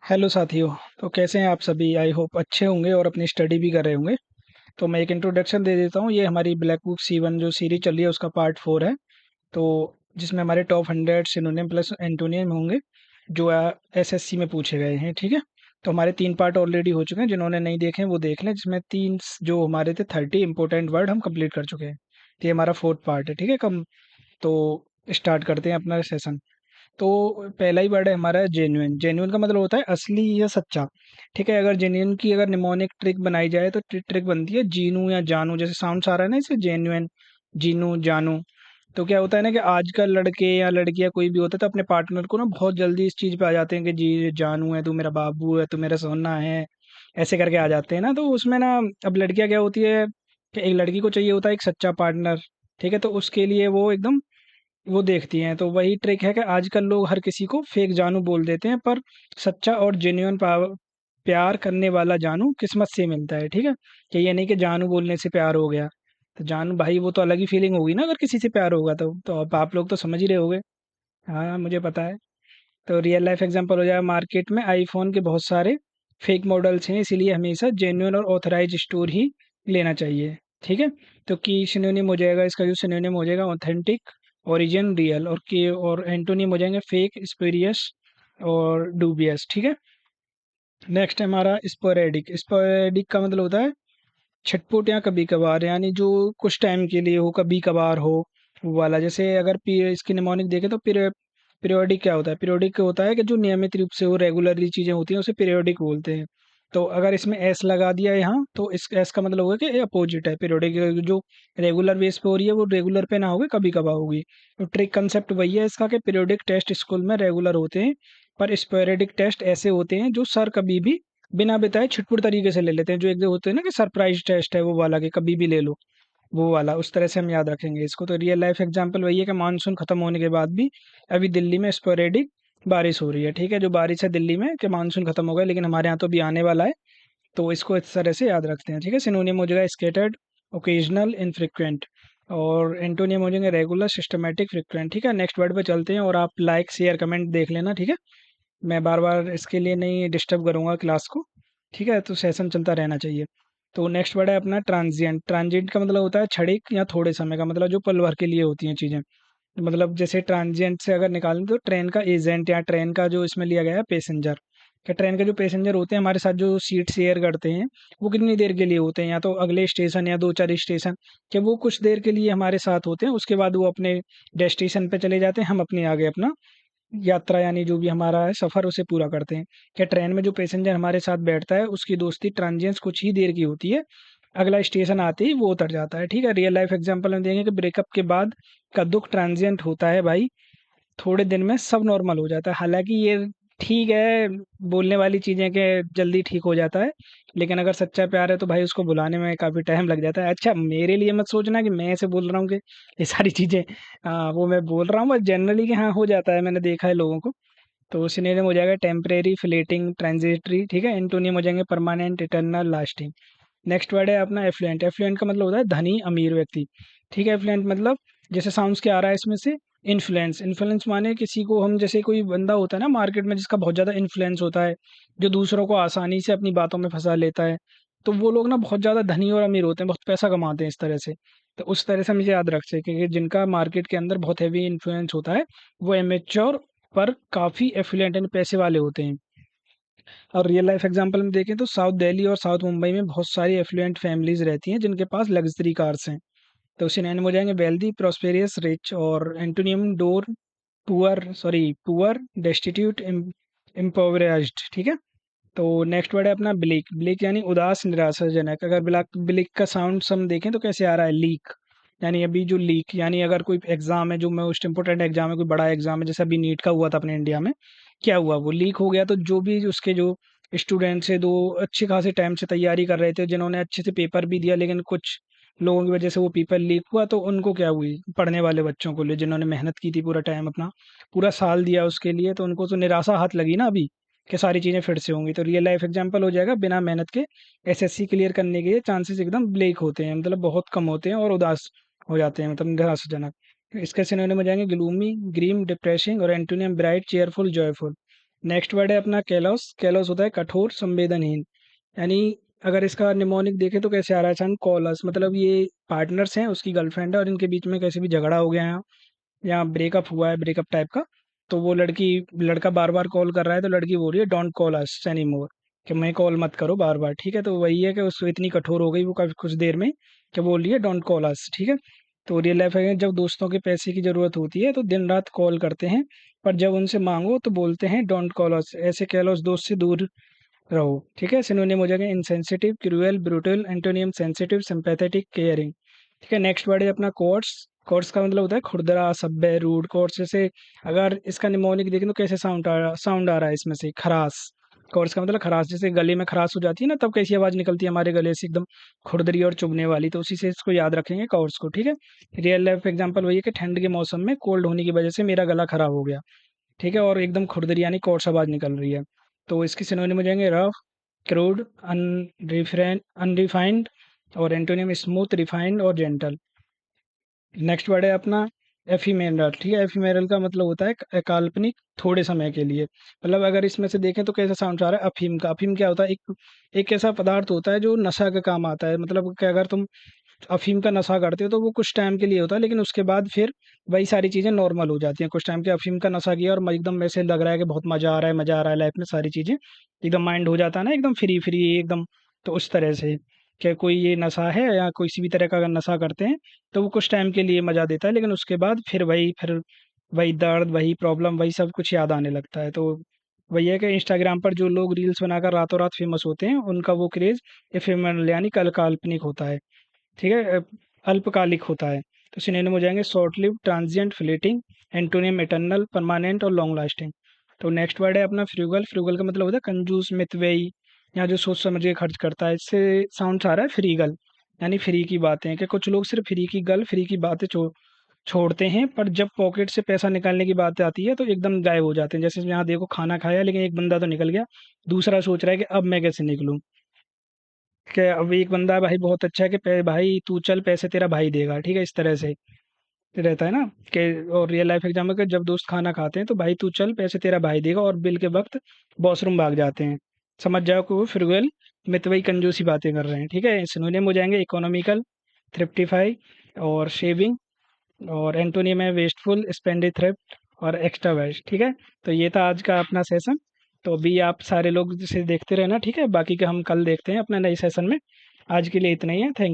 Hello साथियों। तो कैसे हैं आप सभी? आई होप अच्छे होंगे और अपनी स्टडी भी कर रहे होंगे। तो मैं एक इंट्रोडक्शन दे देता हूँ। ये हमारी ब्लैक बुक C1 जो सीरीज चल रही है उसका पार्ट 4 है। तो जिसमें हमारे टॉप 100 सिनोनिम प्लस एंटोनियम होंगे जो एसएससी में पूछे गए हैं। ठीक है। तो हमारे 3 पार्ट ऑलरेडी हो चुके हैं, जिन्होंने नहीं देखे हैं वो देख लें। जिसमें तीन जो हमारे थे 30 इंपॉर्टेंट वर्ड हम कंप्लीट कर चुके हैं। तो ये हमारा 4th पार्ट है। ठीक है। कम तो स्टार्ट करते हैं अपना सेशन। तो पहला ही वर्ड है हमारा जेन्युइन। जेन्युइन का मतलब होता है असली या सच्चा। ठीक है। अगर जेन्युइन की अगर निमोनिक ट्रिक बनाई जाए तो ट्रिक बनती है जीनू या जानू। जैसे साउंड आ रहा है ना इसे, जेन्युइन, जीनू, जानू। तो क्या होता है ना कि आजकल लड़के या लड़कियां कोई भी होता है तो अपने पार्टनर को ना बहुत जल्दी इस चीज पे आ जाते हैं कि जी जानू है, तू मेरा बाबू है, तू मेरा सोना है, ऐसे करके आ जाते हैं ना। तो उसमें ना अब लड़कियां क्या होती है कि एक लड़की को चाहिए होता है एक सच्चा पार्टनर। ठीक है। तो उसके लिए वो एकदम वो देखती हैं। तो वही ट्रिक है कि आजकल लोग हर किसी को फेक जानू बोल देते हैं, पर सच्चा और जेन्युइन प्यार करने वाला जानू किस्मत से मिलता है। ठीक है। कि ये नहीं कि जानू बोलने से प्यार हो गया। तो जानू भाई वो तो अलग ही फीलिंग होगी ना अगर किसी से प्यार होगा तो अब आप लोग तो समझ ही रहे होगे। हाँ, मुझे पता है। तो रियल लाइफ एग्जांपल हो जाए, मार्केट में आईफोन के बहुत सारे फेक मॉडल्स हैं, इसीलिए हमेशा जेन्युइन और ऑथराइज स्टोर ही लेना चाहिए। ठीक है। तो की सिनोनिम हो जाएगा, इसका जो सिनोनिम हो जाएगा ऑथेंटिक, ओरिजिन, रियल। और के और एंटोनिम हो जाएंगे फेक, स्पेरियस और डूबियस। ठीक है। नेक्स्ट है हमारा स्पोरेडिक। स्पोरेडिक का मतलब होता है छिटपुट या कभी कभार, यानी जो कुछ टाइम के लिए हो, कभी कभार हो, वो वाला। जैसे अगर इसकी निमोनिक देखें तो पीरियोडिक क्या होता है? पीरियोडिक होता है कि जो नियमित रूप से हो, रेगुलरली चीजें होती हैं उसे पीरियोडिक बोलते हैं। तो अगर इसमें एस लगा दिया यहाँ तो इस एस का मतलब होगा कि अपोजिट है। पीरियोडिक जो रेगुलर बेस पे हो रही है वो रेगुलर पे ना होगी, कभी कभार होगी। तो ट्रिक कंसेप्ट वही है इसका कि पीरियोडिक टेस्ट स्कूल में रेगुलर होते हैं, पर स्पोरेडिक टेस्ट ऐसे होते हैं जो सर कभी भी बिना बताए छिटपुट तरीके से ले लेते हैं। जो एक जो होते हैं ना कि सरप्राइज टेस्ट है वो वाला, कि कभी भी ले लो, वो वाला। उस तरह से हम याद रखेंगे इसको। तो रियल लाइफ एग्जांपल वही है कि मानसून खत्म होने के बाद भी अभी दिल्ली में स्पोरेडिक बारिश हो रही है। ठीक है। जो बारिश है दिल्ली में कि मानसून खत्म हो गया लेकिन हमारे यहाँ तो भी आने वाला है। तो इसको इस तरह से याद रखते हैं। ठीक है। सिनोनिम हो जाएगा स्केटर्ड, ओकेजनल, इनफ्रिक्वेंट। और एंटोनियम हो जाएंगे रेगुलर, सिस्टमेटिक, फ्रिक्वेंट। ठीक है। नेक्स्ट वर्ड पे चलते हैं और आप लाइक शेयर कमेंट देख लेना। ठीक है। मैं बार बार इसके लिए नहीं डिस्टर्ब करूंगा क्लास को। ठीक है। तो सेशन चलता रहना चाहिए। तो नेक्स्ट वर्ड है अपना ट्रांजिएंट। ट्रांजिएंट का मतलब होता है क्षणिक या थोड़े समय का, मतलब जो पल भर के लिए होती हैं चीज़ें। मतलब जैसे ट्रांजिएंट से अगर निकालें तो ट्रेन का एजेंट, या ट्रेन का जो इसमें लिया गया है पैसेंजर। क्या ट्रेन के जो पैसेंजर होते हैं हमारे साथ जो सीट शेयर करते हैं वो कितनी देर के लिए होते हैं? या तो अगले स्टेशन या 2-4 स्टेशन, कि वो कुछ देर के लिए हमारे साथ होते हैं, उसके बाद वो अपने डेस्टिनेशन पे चले जाते हैं, हम अपने आगे अपना यात्रा यानी जो भी हमारा है सफ़र उसे पूरा करते हैं। क्या ट्रेन में जो पैसेंजर हमारे साथ बैठता है उसकी दोस्ती ट्रांजिएंट्स कुछ ही देर की होती है, अगला स्टेशन आते ही वो उतर जाता है। ठीक है। रियल लाइफ एग्जांपल हम देंगे कि ब्रेकअप के बाद का दुख ट्रांजिएंट होता है भाई, थोड़े दिन में सब नॉर्मल हो जाता है। हालांकि ये ठीक है, बोलने वाली चीज़ें के जल्दी ठीक हो जाता है, लेकिन अगर सच्चा प्यार है तो भाई उसको बुलाने में काफ़ी टाइम लग जाता है। अच्छा, मेरे लिए मत सोचना कि मैं ऐसे बोल रहा हूँ कि ये सारी चीज़ें, हाँ वो मैं बोल रहा हूँ बस जनरली कि हाँ हो जाता है, मैंने देखा है लोगों को। तो सिनोनिम हो जाएगा टेम्परेरी, फ्लेटिंग, ट्रांजिटरी। ठीक है। एंटोनियम हो जाएंगे permanent, eternal, lasting. Next word है अपना एफ्लुएंट। एफ्लुएंट का मतलब होता है धनी, अमीर व्यक्ति। ठीक है। एफ्लुएंट मतलब जैसे साउंड्स के आ रहा है इसमें से इन्फ्लुएंस। इन्फ्लुएंस माने किसी को हम, जैसे कोई बंदा होता है ना मार्केट में जिसका बहुत ज़्यादा इन्फ्लुएंस होता है, जो दूसरों को आसानी से अपनी बातों में फंसा लेता है, तो वो लोग ना बहुत ज़्यादा धनी और अमीर होते हैं, बहुत पैसा कमाते हैं इस तरह से। तो उस तरह से मुझे याद रख सके कि जिनका मार्केट के अंदर बहुत हैवी इन्फ्लुएंस होता है वो एमेच्योर पर काफ़ी एफिलिएंट यानी पैसे वाले होते हैं। और रियल लाइफ एग्जांपल में देखें तो साउथ दिल्ली और साउथ मुंबई में बहुत सारी एफ्लुएंट फैमिलीज रहती हैं जिनके पास लग्जरी कार्स हैं। तो सिनोनिम हो जाएंगे वेल्दी, प्रॉस्पेरियस, रिच। और एंटोनियम डोर, पुअर, डेस्टिट्यूट, इम्पोवरेज्ड। ठीक है। तो नेक्स्ट वर्ड है अपना ब्लिक। ब्लिक यानी उदास, निराशाजनक। अगर ब्लैक ब्लिक का साउंड हम देखें तो कैसे आ रहा है? लीक। यानी अभी जो लीक, यानी अगर कोई एग्जाम है जो मोस्ट इंपोर्टेंट एग्जाम है, कोई बड़ा एग्जाम है, जैसे अभी नीट का हुआ था अपने इंडिया में, क्या हुआ वो लीक हो गया। तो जो भी उसके जो स्टूडेंट्स है, दो अच्छे खासे टाइम से तैयारी कर रहे थे, जिन्होंने अच्छे से पेपर भी दिया, लेकिन कुछ लोगों की वजह से वो पेपर लीक हुआ, तो उनको क्या हुई? पढ़ने वाले बच्चों को लिए जिन्होंने मेहनत की थी पूरा टाइम अपना, पूरा साल दिया उसके लिए, तो उनको तो निराशा हाथ लगी ना अभी कि सारी चीज़ें फिर से होंगी। तो रियल लाइफ एग्जांपल हो जाएगा बिना मेहनत के एसएससी क्लियर करने के चांसेस एकदम ब्लैक होते हैं, मतलब बहुत कम होते हैं और उदास हो जाते हैं, मतलब निराशाजनक। इसके सिनोनिम हो जाएंगे ग्लूमी, ग्रीम, डिप्रेसिंग। और antonym bright, cheerful, joyful. Next word है अपना कैलोस। कैलोस होता है कठोर, संवेदनहीन। यानी अगर इसका निमोनिक देखें तो कैसे आ रहा है सन, कॉलस, मतलब ये पार्टनर्स हैं, उसकी गर्लफ्रेंड है और इनके बीच में कैसे भी झगड़ा हो गया है या ब्रेकअप हुआ है, ब्रेकअप टाइप का। तो वो लड़का बार बार कॉल कर रहा है, तो लड़की बोल रही है don't call us any more, कि मैं कॉल मत करो बार बार, ठीक है। तो वही है कि उसको इतनी कठोर हो गई वो काफी कुछ देर में, कि बोल रही है डोंट कॉल अस, ठीक है। तो रियल लाइफ में जब दोस्तों के पैसे की जरूरत होती है तो दिन रात कॉल करते हैं, पर जब उनसे मांगो तो बोलते हैं डोंट कॉल अस। ऐसे कह लो उस दोस्त से दूर रहो, ठीक है। सिनोनिम हो जाएगा insensitive, cruel, brutal. Antonym sensitive, sympathetic, caring, ठीक है। नेक्स्ट वर्ड है अपना कोर्स। कोर्स का मतलब होता है खुरदरा, सभ्य, रूड। कोर्स जैसे अगर इसका निमोनिक देखें तो कैसे साउंड आ रहा है इसमें से, खरास। कोर्स का मतलब खरास, जैसे गले में खरास हो जाती है ना, तब कैसी आवाज निकलती है हमारे गले से, एकदम खुरदरी और चुभने वाली। तो उसी से इसको याद रखेंगे कोर्स को, ठीक है। रियल लाइफ एग्जांपल वही है कि ठंड के मौसम में कोल्ड होने की वजह से मेरा गला खराब हो गया, ठीक है, और एकदम खुरदरी यानी कोर्स आवाज निकल रही है। तो इसकी सिनोनिम हो जाएंगे रफ, क्रूड, अनरिफाइंड, और एंटोनियम स्मूथ, रिफाइंड और जेंटल। नेक्स्ट वर्ड है अपना एफीमेरल, ठीक है। एफीमेरल का मतलब होता है काल्पनिक, थोड़े समय के लिए। मतलब अगर इसमें से देखें तो कैसा साउंड आ रहा है अफीम का। अफीम क्या होता है, एक ऐसा पदार्थ होता है जो नशा का काम आता है। मतलब कि अगर तुम अफीम का नशा करते हो तो वो कुछ टाइम के लिए होता है, लेकिन उसके बाद फिर वही सारी चीज़ें नॉर्मल हो जाती हैं। कुछ टाइम के अफीम का नशा किया और एकदम ऐसे लग रहा है कि बहुत मज़ा आ रहा है, मज़ा आ रहा है लाइफ में, सारी चीज़ें एकदम माइंड हो जाता है ना, एकदम फ्री फ्री एकदम। तो उस तरह से क्या कोई ये नशा है या कोई किसी भी तरह का अगर नशा करते हैं तो वो कुछ टाइम के लिए मज़ा देता है, लेकिन उसके बाद फिर वही दर्द, वही प्रॉब्लम, वही सब कुछ याद आने लगता है। तो वही है कि इंस्टाग्राम पर जो लोग रील्स बनाकर रातों रात फेमस होते हैं उनका वो क्रेज एफेमरल यानी कल काल्पनिक होता है, ठीक है। अल्पकालिक होता है। तो सिनोनिम हो जाएंगे short live, transient, fleeting. Antonym eternal, permanent और लॉन्ग लास्टिंग। तो नेक्स्ट वर्ड है अपना फ्रूगल। फ्रूगल का मतलब होता है कंजूस, मितव्ययी, या जो सोच समझ के खर्च करता है। इससे साउंड आ रहा है फ्रीगल, यानी फ्री की बातें, कि कुछ लोग सिर्फ फ्री की बातें छोड़ते हैं, पर जब पॉकेट से पैसा निकालने की बात आती है तो एकदम गायब हो जाते हैं। जैसे यहाँ देखो खाना खाया लेकिन एक बंदा तो निकल गया, दूसरा सोच रहा है कि अब मैं कैसे निकलूं। कि अब एक बंदा भाई बहुत अच्छा है कि भाई तू चल पैसे तेरा भाई देगा, ठीक है, इस तरह से रहता है ना। कि और रियल लाइफ एग्जाम्पल के जब दोस्त खाना खाते हैं तो भाई तू चल पैसे तेरा भाई देगा, और बिल के वक्त वॉशरूम भाग जाते हैं। समझ जाओ कि वो फ्रुगल, मितव्ययी, कंजूसी बातें कर रहे हैं, ठीक है। सिनोनिम हो जाएंगे इकोनॉमिकल, थ्रिफ्टिफाई और शेविंग। और एंटोनियम है वेस्टफुल, स्पेंडी थ्रिफ्ट और एक्स्ट्रा वेस्ट, ठीक है। तो ये था आज का अपना सेशन। तो अभी आप सारे लोग जिसे देखते रहना, ठीक है, बाकी का हम कल देखते हैं अपना नए सेशन में। आज के लिए इतना ही है, थैंक यू।